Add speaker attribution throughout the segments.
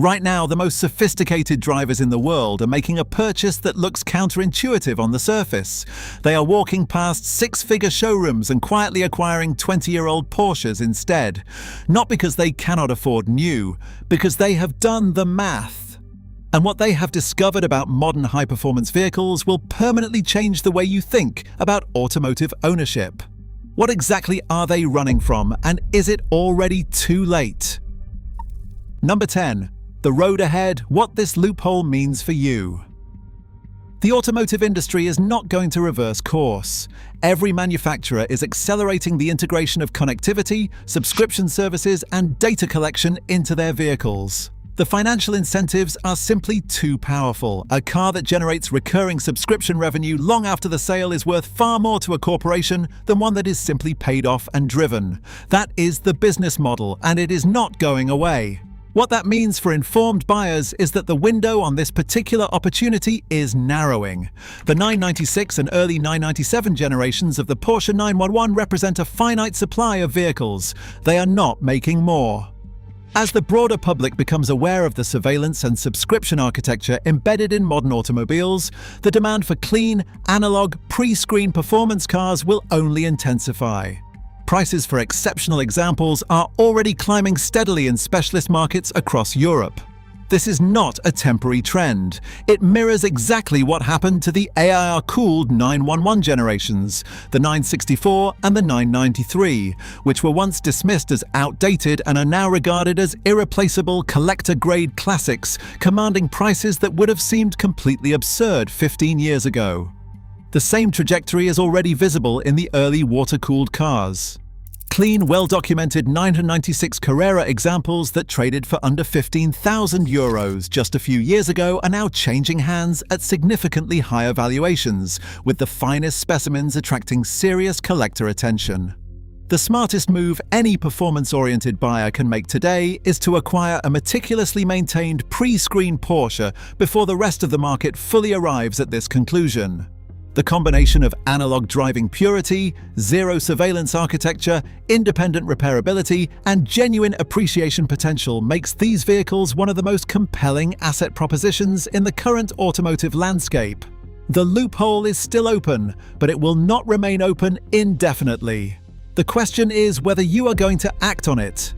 Speaker 1: Right now, the most sophisticated drivers in the world are making a purchase that looks counterintuitive on the surface. They are walking past six-figure showrooms and quietly acquiring 20-year-old Porsches instead. Not because they cannot afford new, because they have done the math. And what they have discovered about modern high-performance vehicles will permanently change the way you think about automotive ownership. What exactly are they running from, and is it already too late? Number 10. The road ahead, what this loophole means for you. The automotive industry is not going to reverse course. Every manufacturer is accelerating the integration of connectivity, subscription services, and data collection into their vehicles. The financial incentives are simply too powerful. A car that generates recurring subscription revenue long after the sale is worth far more to a corporation than one that is simply paid off and driven. That is the business model, and it is not going away. What that means for informed buyers is that the window on this particular opportunity is narrowing. The 996 and early 997 generations of the Porsche 911 represent a finite supply of vehicles. They are not making more. As the broader public becomes aware of the surveillance and subscription architecture embedded in modern automobiles, the demand for clean, analog, pre-screen performance cars will only intensify. Prices for exceptional examples are already climbing steadily in specialist markets across Europe. This is not a temporary trend. It mirrors exactly what happened to the AIR-cooled 911 generations, the 964 and the 993, which were once dismissed as outdated and are now regarded as irreplaceable collector-grade classics, commanding prices that would have seemed completely absurd 15 years ago. The same trajectory is already visible in the early water-cooled cars. Clean, well-documented 996 Carrera examples that traded for under €15,000 just a few years ago are now changing hands at significantly higher valuations, with the finest specimens attracting serious collector attention. The smartest move any performance-oriented buyer can make today is to acquire a meticulously maintained pre-screen Porsche before the rest of the market fully arrives at this conclusion. The combination of analog driving purity, zero surveillance architecture, independent repairability, and genuine appreciation potential makes these vehicles one of the most compelling asset propositions in the current automotive landscape. The loophole is still open, but it will not remain open indefinitely. The question is whether you are going to act on it.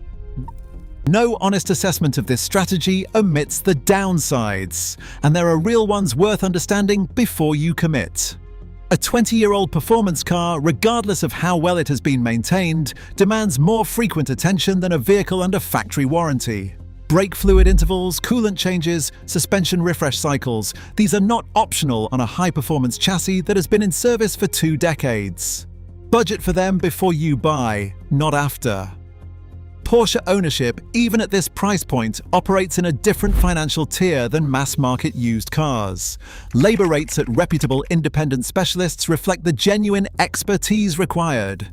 Speaker 1: No honest assessment of this strategy omits the downsides, and there are real ones worth understanding before you commit. A 20-year-old performance car, regardless of how well it has been maintained, demands more frequent attention than a vehicle under factory warranty. Brake fluid intervals, coolant changes, suspension refresh cycles, these are not optional on a high-performance chassis that has been in service for 2 decades. Budget for them before you buy, not after. Porsche ownership, even at this price point, operates in a different financial tier than mass-market used cars. Labor rates at reputable independent specialists reflect the genuine expertise required.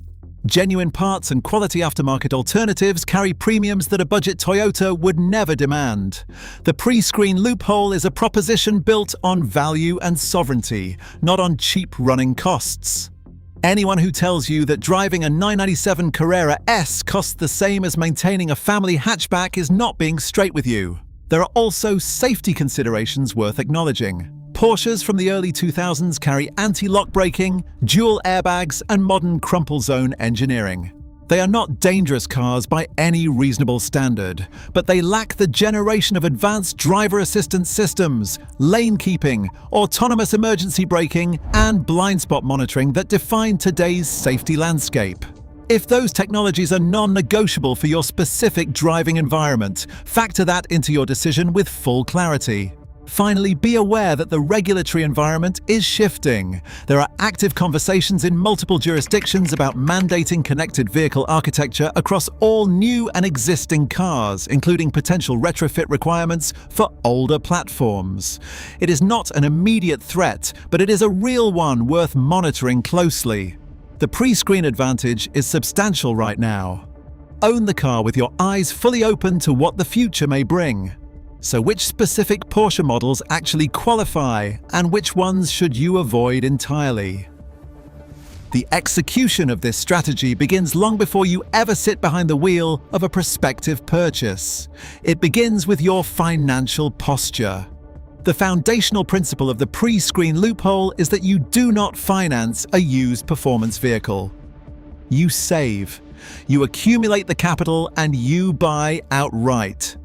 Speaker 1: Genuine parts and quality aftermarket alternatives carry premiums that a budget Toyota would never demand. The pre-screen loophole is a proposition built on value and sovereignty, not on cheap running costs. Anyone who tells you that driving a 997 Carrera S costs the same as maintaining a family hatchback is not being straight with you. There are also safety considerations worth acknowledging. Porsches from the early 2000s carry anti-lock braking, dual airbags, and modern crumple zone engineering. They are not dangerous cars by any reasonable standard, but they lack the generation of advanced driver assistance systems, lane keeping, autonomous emergency braking, and blind spot monitoring that define today's safety landscape. If those technologies are non-negotiable for your specific driving environment, factor that into your decision with full clarity. Finally, be aware that the regulatory environment is shifting. There are active conversations in multiple jurisdictions about mandating connected vehicle architecture across all new and existing cars, including potential retrofit requirements for older platforms. It is not an immediate threat, but it is a real one worth monitoring closely. The pre-screen advantage is substantial right now. Own the car with your eyes fully open to what the future may bring. So which specific Porsche models actually qualify, and which ones should you avoid entirely? The execution of this strategy begins long before you ever sit behind the wheel of a prospective purchase. It begins with your financial posture. The foundational principle of the pre-screen loophole is that you do not finance a used performance vehicle. You save. You accumulate the capital and you buy outright.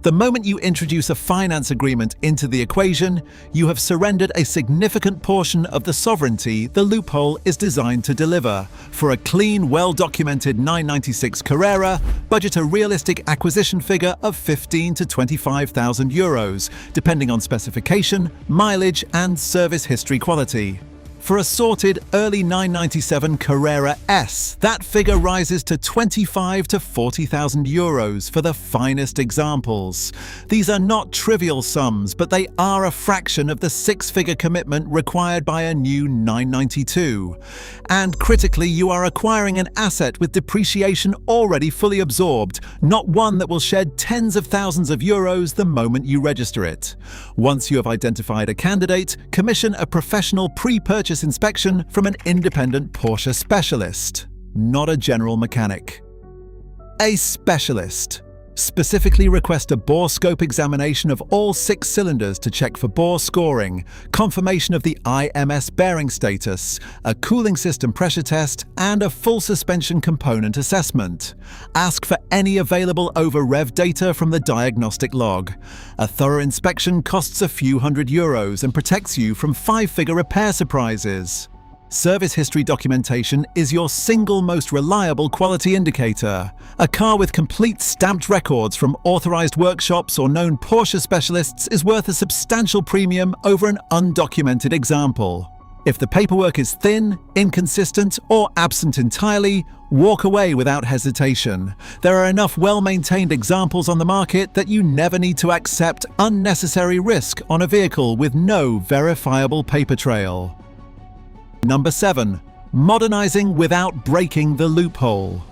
Speaker 1: The moment you introduce a finance agreement into the equation, you have surrendered a significant portion of the sovereignty the loophole is designed to deliver. For a clean, well-documented 996 Carrera, budget a realistic acquisition figure of 15 to 25,000 euros, depending on specification, mileage, and service history quality. For a sorted early 997 Carrera S, that figure rises to 25 to 40,000 euros for the finest examples. These are not trivial sums, but they are a fraction of the six-figure commitment required by a new 992. And critically, you are acquiring an asset with depreciation already fully absorbed, not one that will shed tens of thousands of euros the moment you register it. Once you have identified a candidate, commission a professional pre-purchase inspection from an independent Porsche specialist, not a general mechanic. A specialist. Specifically request a bore scope examination of all 6 cylinders to check for bore scoring, confirmation of the IMS bearing status, a cooling system pressure test, and a full suspension component assessment. Ask for any available over-rev data from the diagnostic log. A thorough inspection costs a few €100 and protects you from 5-figure repair surprises. Service history documentation is your single most reliable quality indicator. A car with complete stamped records from authorized workshops or known Porsche specialists is worth a substantial premium over an undocumented example. If the paperwork is thin, inconsistent, or absent entirely, walk away without hesitation. There are enough well-maintained examples on the market that you never need to accept unnecessary risk on a vehicle with no verifiable paper trail. Number 7. Modernizing without breaking the loophole.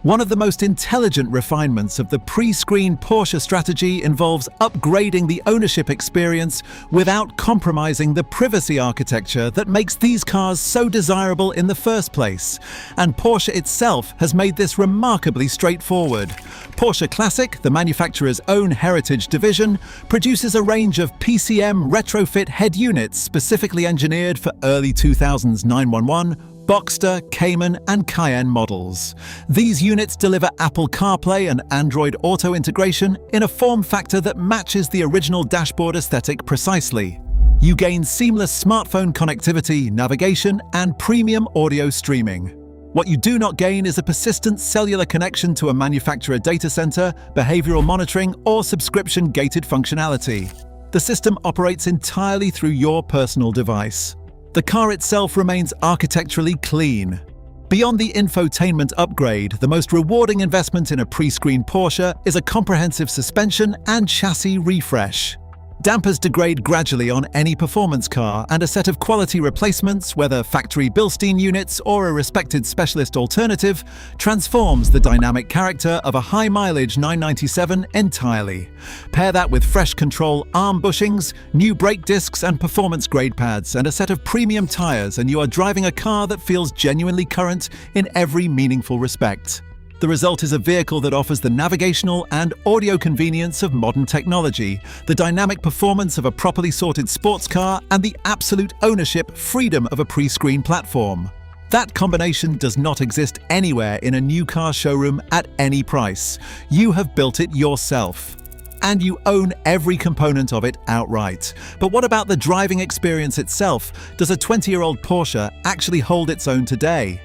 Speaker 1: One of the most intelligent refinements of the pre-screen Porsche strategy involves upgrading the ownership experience without compromising the privacy architecture that makes these cars so desirable in the first place. And Porsche itself has made this remarkably straightforward. Porsche Classic, the manufacturer's own heritage division, produces a range of PCM retrofit head units specifically engineered for early 2000s 911, Boxster, Cayman, and Cayenne models. These units deliver Apple CarPlay and Android Auto integration in a form factor that matches the original dashboard aesthetic precisely. You gain seamless smartphone connectivity, navigation, and premium audio streaming. What you do not gain is a persistent cellular connection to a manufacturer data center, behavioral monitoring, or subscription-gated functionality. The system operates entirely through your personal device. The car itself remains architecturally clean. Beyond the infotainment upgrade, the most rewarding investment in a pre-screen Porsche is a comprehensive suspension and chassis refresh. Dampers degrade gradually on any performance car, and a set of quality replacements, whether factory Bilstein units or a respected specialist alternative, transforms the dynamic character of a high-mileage 997 entirely. Pair that with fresh control arm bushings, new brake discs and performance grade pads, and a set of premium tires, and you are driving a car that feels genuinely current in every meaningful respect. The result is a vehicle that offers the navigational and audio convenience of modern technology, the dynamic performance of a properly sorted sports car, and the absolute ownership freedom of a pre-screen platform. That combination does not exist anywhere in a new car showroom at any price. You have built it yourself. And you own every component of it outright. But what about the driving experience itself? Does a 20-year-old Porsche actually hold its own today?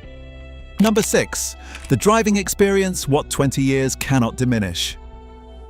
Speaker 1: Number 6. The driving experience what 20 years cannot diminish.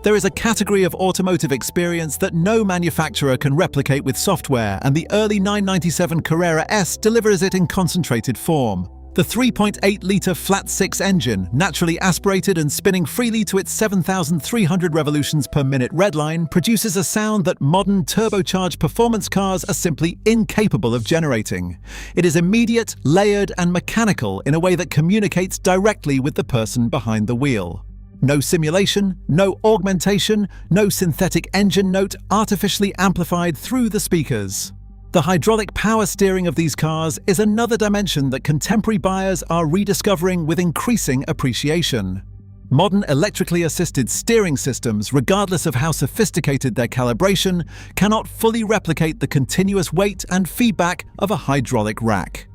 Speaker 1: There is a category of automotive experience that no manufacturer can replicate with software, and the early 997 Carrera S delivers it in concentrated form. The 3.8-litre flat-six engine, naturally aspirated and spinning freely to its 7,300 revolutions per minute redline, produces a sound that modern turbocharged performance cars are simply incapable of generating. It is immediate, layered, and mechanical in a way that communicates directly with the person behind the wheel. No simulation, no augmentation, no synthetic engine note artificially amplified through the speakers. The hydraulic power steering of these cars is another dimension that contemporary buyers are rediscovering with increasing appreciation. Modern electrically assisted steering systems, regardless of how sophisticated their calibration, cannot fully replicate the continuous weight and feedback of a hydraulic rack.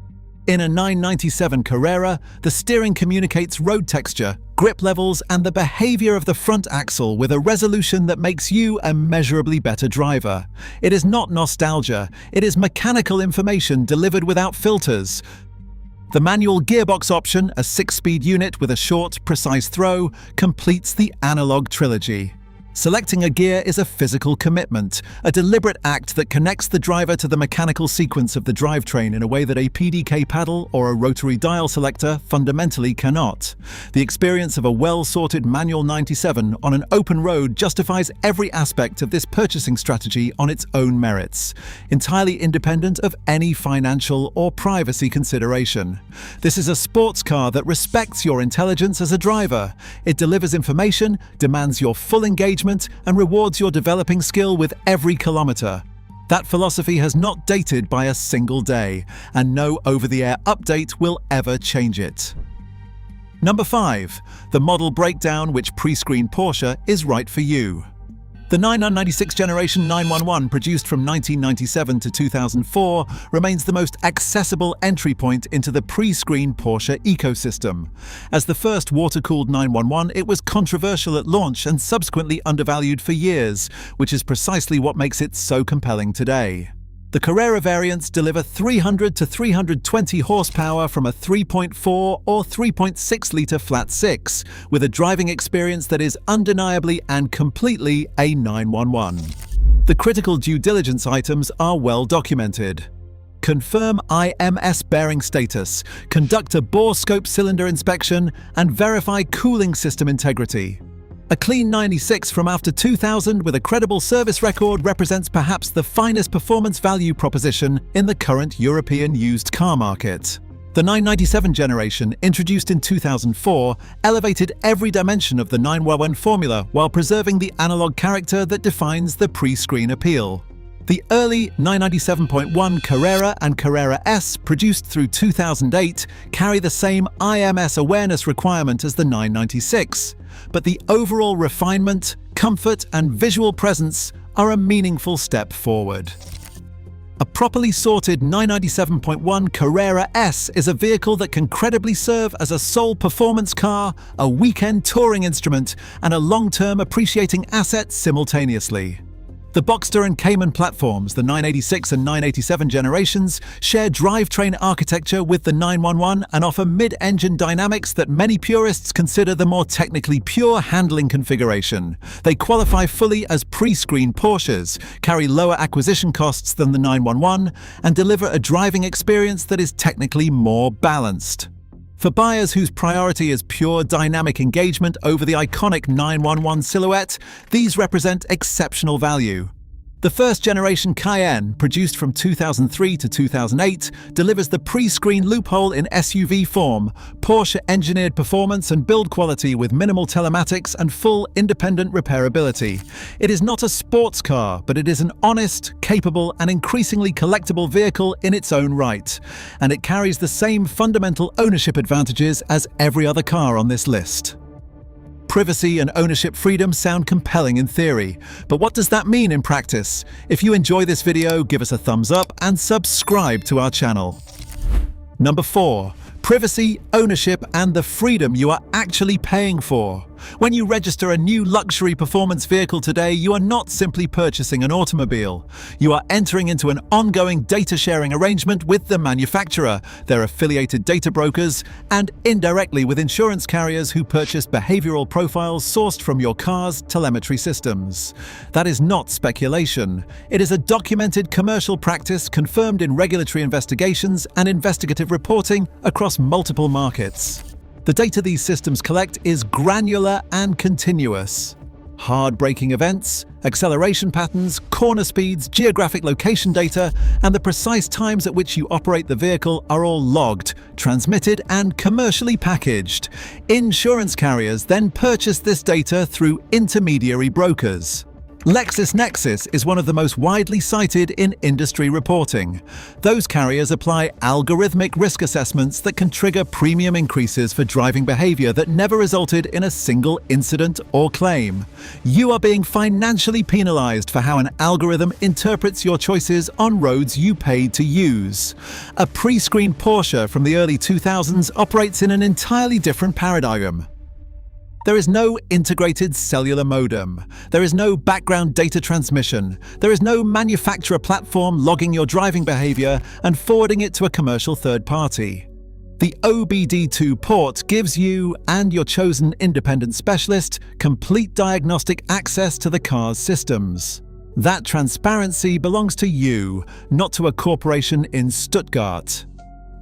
Speaker 1: In a 997 Carrera, the steering communicates road texture, grip levels, and the behavior of the front axle with a resolution that makes you a measurably better driver. It is not nostalgia, it is mechanical information delivered without filters. The manual gearbox option, a 6-speed unit with a short, precise throw, completes the analog trilogy. Selecting a gear is a physical commitment, a deliberate act that connects the driver to the mechanical sequence of the drivetrain in a way that a PDK paddle or a rotary dial selector fundamentally cannot. The experience of a well-sorted manual 97 on an open road justifies every aspect of this purchasing strategy on its own merits, entirely independent of any financial or privacy consideration. This is a sports car that respects your intelligence as a driver. It delivers information, demands your full engagement, and rewards your developing skill with every kilometer. That philosophy has not dated by a single day, and no over-the-air update will ever change it. Number 5. The model breakdown which pre-screened Porsche is right for you. The 996 generation 911, produced from 1997 to 2004, remains the most accessible entry point into the pre-screen Porsche ecosystem. As the first water-cooled 911, it was controversial at launch and subsequently undervalued for years, which is precisely what makes it so compelling today. The Carrera variants deliver 300 to 320 horsepower from a 3.4 or 3.6-litre flat six, with a driving experience that is undeniably and completely a 911. The critical due diligence items are well documented. Confirm IMS bearing status, conduct a bore scope cylinder inspection, and verify cooling system integrity. A clean 96 from after 2000 with a credible service record represents perhaps the finest performance value proposition in the current European used car market. The 997 generation, introduced in 2004, elevated every dimension of the 911 formula while preserving the analog character that defines the pre-screen appeal. The early 997.1 Carrera and Carrera S, produced through 2008, carry the same IMS awareness requirement as the 996, but the overall refinement, comfort, and visual presence are a meaningful step forward. A properly sorted 997.1 Carrera S is a vehicle that can credibly serve as a sole performance car, a weekend touring instrument, and a long-term appreciating asset simultaneously. The Boxster and Cayman platforms, the 986 and 987 generations, share drivetrain architecture with the 911 and offer mid-engine dynamics that many purists consider the more technically pure handling configuration. They qualify fully as pre-screen Porsches, carry lower acquisition costs than the 911, and deliver a driving experience that is technically more balanced. For buyers whose priority is pure dynamic engagement over the iconic 911 silhouette, these represent exceptional value. The first-generation Cayenne, produced from 2003 to 2008, delivers the pre-screen loophole in SUV form, Porsche-engineered performance and build quality with minimal telematics and full independent repairability. It is not a sports car, but it is an honest, capable, and increasingly collectible vehicle in its own right. And it carries the same fundamental ownership advantages as every other car on this list. Privacy and ownership freedom sound compelling in theory, but what does that mean in practice? If you enjoy this video, give us a thumbs up and subscribe to our channel. Number 4. Privacy, ownership, and the freedom you are actually paying for. When you register a new luxury performance vehicle today, you are not simply purchasing an automobile. You are entering into an ongoing data-sharing arrangement with the manufacturer, their affiliated data brokers, and indirectly with insurance carriers who purchase behavioral profiles sourced from your car's telemetry systems. That is not speculation. It is a documented commercial practice confirmed in regulatory investigations and investigative reporting across multiple markets. The data these systems collect is granular and continuous. Hard braking events, acceleration patterns, corner speeds, geographic location data, and the precise times at which you operate the vehicle are all logged, transmitted, and commercially packaged. Insurance carriers then purchase this data through intermediary brokers. LexisNexis is one of the most widely cited in industry reporting. Those carriers apply algorithmic risk assessments that can trigger premium increases for driving behavior that never resulted in a single incident or claim. You are being financially penalized for how an algorithm interprets your choices on roads you paid to use. A pre-screened Porsche from the early 2000s operates in an entirely different paradigm. There is no integrated cellular modem. There is no background data transmission. There is no manufacturer platform logging your driving behavior and forwarding it to a commercial third party. The OBD2 port gives you, and your chosen independent specialist, complete diagnostic access to the car's systems. That transparency belongs to you, not to a corporation in Stuttgart.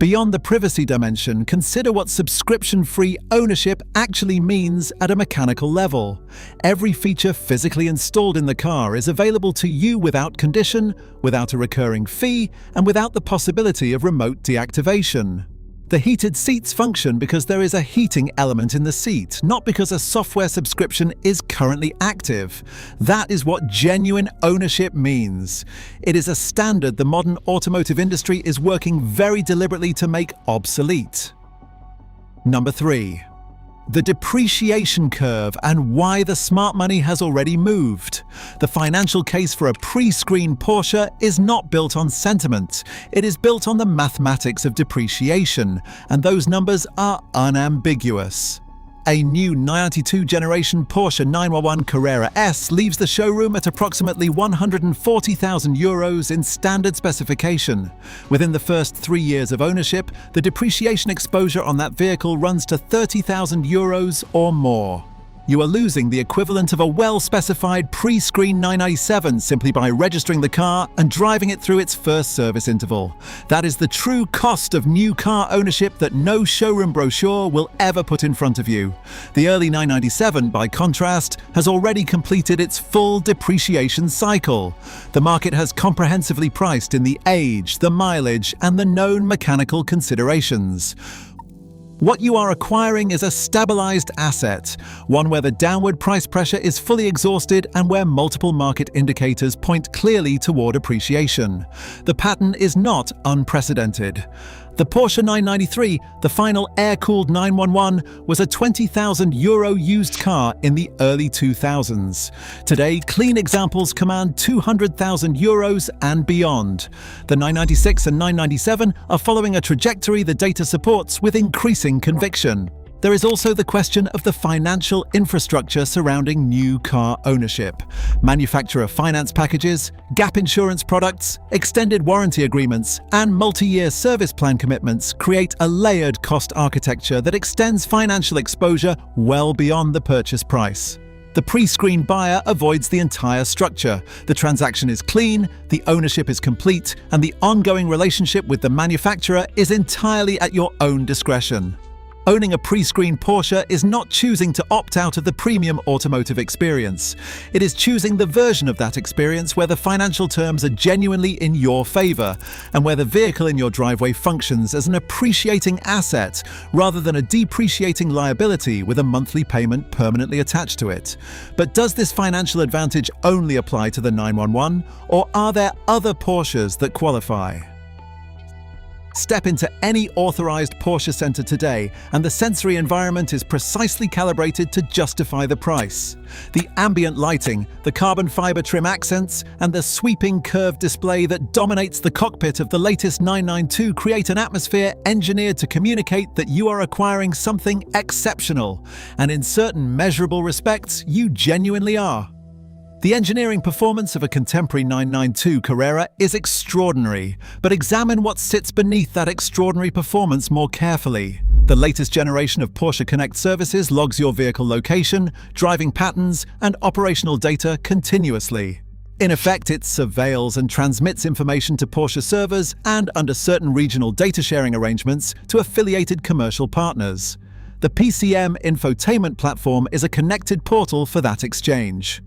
Speaker 1: Beyond the privacy dimension, consider what subscription-free ownership actually means at a mechanical level. Every feature physically installed in the car is available to you without condition, without a recurring fee, and without the possibility of remote deactivation. The heated seats function because there is a heating element in the seat, not because a software subscription is currently active. That is what genuine ownership means. It is a standard the modern automotive industry is working very deliberately to make obsolete. Number 3. The depreciation curve and why the smart money has already moved. The financial case for a pre-screened Porsche is not built on sentiment. It is built on the mathematics of depreciation, and those numbers are unambiguous. A new 92 generation Porsche 911 Carrera S leaves the showroom at approximately €140,000 in standard specification. Within the first 3 years of ownership, the depreciation exposure on that vehicle runs to €30,000 or more. You are losing the equivalent of a well-specified pre-screen 997 simply by registering the car and driving it through its first service interval. That is the true cost of new car ownership that no showroom brochure will ever put in front of you. The early 997, by contrast, has already completed its full depreciation cycle. The market has comprehensively priced in the age, the mileage, and the known mechanical considerations. What you are acquiring is a stabilized asset, one where the downward price pressure is fully exhausted and where multiple market indicators point clearly toward appreciation. The pattern is not unprecedented. The Porsche 993, the final air-cooled 911, was a €20,000 used car in the early 2000s. Today, clean examples command €200,000 and beyond. The 996 and 997 are following a trajectory the data supports with increasing conviction. There is also the question of the financial infrastructure surrounding new car ownership. Manufacturer finance packages, gap insurance products, extended warranty agreements, and multi-year service plan commitments create a layered cost architecture that extends financial exposure well beyond the purchase price. The pre-screened buyer avoids the entire structure. The transaction is clean, the ownership is complete, and the ongoing relationship with the manufacturer is entirely at your own discretion. Owning a pre-screened Porsche is not choosing to opt out of the premium automotive experience. It is choosing the version of that experience where the financial terms are genuinely in your favor, and where the vehicle in your driveway functions as an appreciating asset rather than a depreciating liability with a monthly payment permanently attached to it. But does this financial advantage only apply to the 911, or are there other Porsches that qualify? Step into any authorized Porsche center today, and the sensory environment is precisely calibrated to justify the price. The ambient lighting, the carbon fiber trim accents, and the sweeping curved display that dominates the cockpit of the latest 992 create an atmosphere engineered to communicate that you are acquiring something exceptional, and in certain measurable respects, you genuinely are. The engineering performance of a contemporary 992 Carrera is extraordinary, but examine what sits beneath that extraordinary performance more carefully. The latest generation of Porsche Connect services logs your vehicle location, driving patterns, and operational data continuously. In effect, it surveils and transmits information to Porsche servers and, under certain regional data sharing arrangements, to affiliated commercial partners. The PCM infotainment platform is a connected portal for that exchange.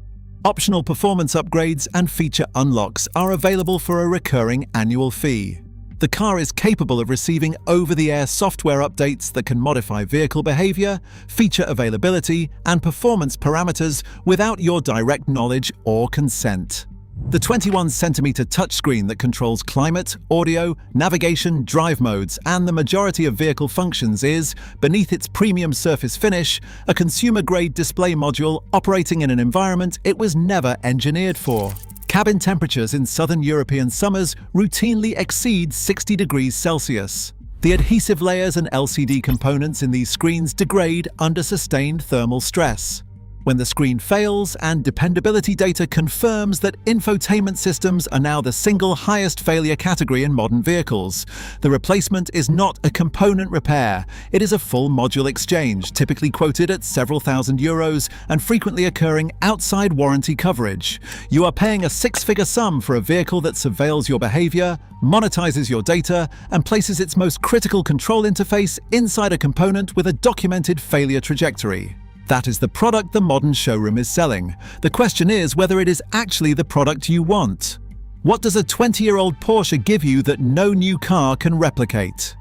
Speaker 1: Optional performance upgrades and feature unlocks are available for a recurring annual fee. The car is capable of receiving over-the-air software updates that can modify vehicle behavior, feature availability, and performance parameters without your direct knowledge or consent. The 21-centimeter touchscreen that controls climate, audio, navigation, drive modes, and the majority of vehicle functions is, beneath its premium surface finish, a consumer-grade display module operating in an environment it was never engineered for. Cabin temperatures in southern European summers routinely exceed 60 degrees Celsius. The adhesive layers and LCD components in these screens degrade under sustained thermal stress. When the screen fails and dependability data confirms that infotainment systems are now the single highest failure category in modern vehicles, the replacement is not a component repair, it is a full module exchange, typically quoted at several €1,000 and frequently occurring outside warranty coverage. You are paying a six-figure sum for a vehicle that surveils your behavior, monetizes your data, and places its most critical control interface inside a component with a documented failure trajectory. That is the product the modern showroom is selling. The question is whether it is actually the product you want. What does a 20-year-old Porsche give you that no new car can replicate?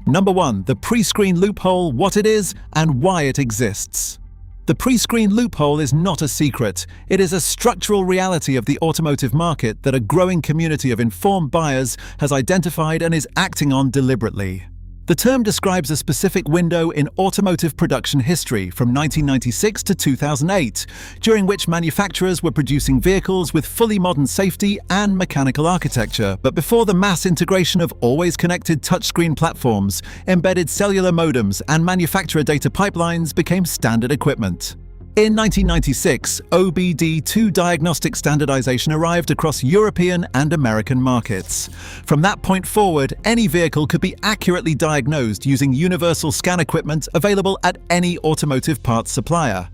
Speaker 1: Number 1. The pre-screen loophole, what it is and why it exists. The pre-screen loophole is not a secret. It is a structural reality of the automotive market that a growing community of informed buyers has identified and is acting on deliberately. The term describes a specific window in automotive production history from 1996 to 2008, during which manufacturers were producing vehicles with fully modern safety and mechanical architecture, but before the mass integration of always-connected touchscreen platforms, embedded cellular modems, and manufacturer data pipelines became standard equipment. In 1996, OBD2 diagnostic standardization arrived across European and American markets. From that point forward, any vehicle could be accurately diagnosed using universal scan equipment available at any automotive parts supplier.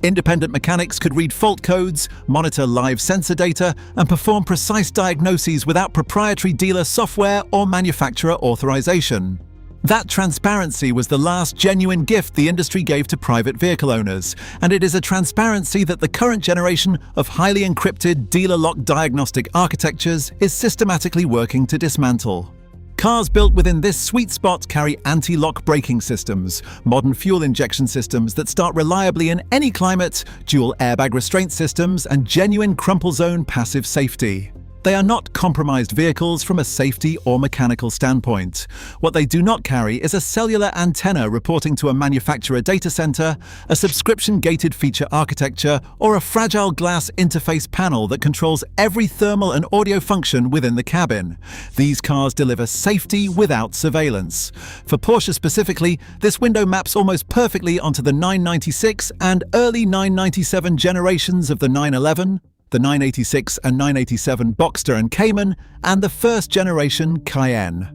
Speaker 1: Independent mechanics could read fault codes, monitor live sensor data, and perform precise diagnoses without proprietary dealer software or manufacturer authorization. That transparency was the last genuine gift the industry gave to private vehicle owners, and it is a transparency that the current generation of highly encrypted dealer-locked diagnostic architectures is systematically working to dismantle. Cars built within this sweet spot carry anti-lock braking systems, modern fuel injection systems that start reliably in any climate, dual airbag restraint systems, and genuine crumple zone passive safety. They are not compromised vehicles from a safety or mechanical standpoint. What they do not carry is a cellular antenna reporting to a manufacturer data center, a subscription-gated feature architecture, or a fragile glass interface panel that controls every thermal and audio function within the cabin. These cars deliver safety without surveillance. For Porsche specifically, this window maps almost perfectly onto the 996 and early 997 generations of the 911, the 986 and 987 Boxster and Cayman, and the first-generation Cayenne.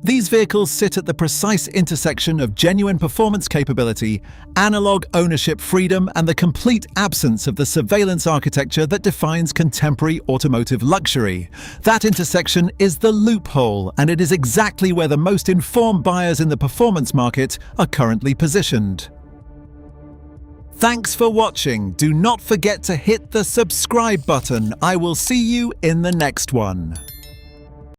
Speaker 1: These vehicles sit at the precise intersection of genuine performance capability, analog ownership freedom, and the complete absence of the surveillance architecture that defines contemporary automotive luxury. That intersection is the loophole, and it is exactly where the most informed buyers in the performance market are currently positioned. Thanks for watching. Do not forget to hit the subscribe button. I will see you in the next one.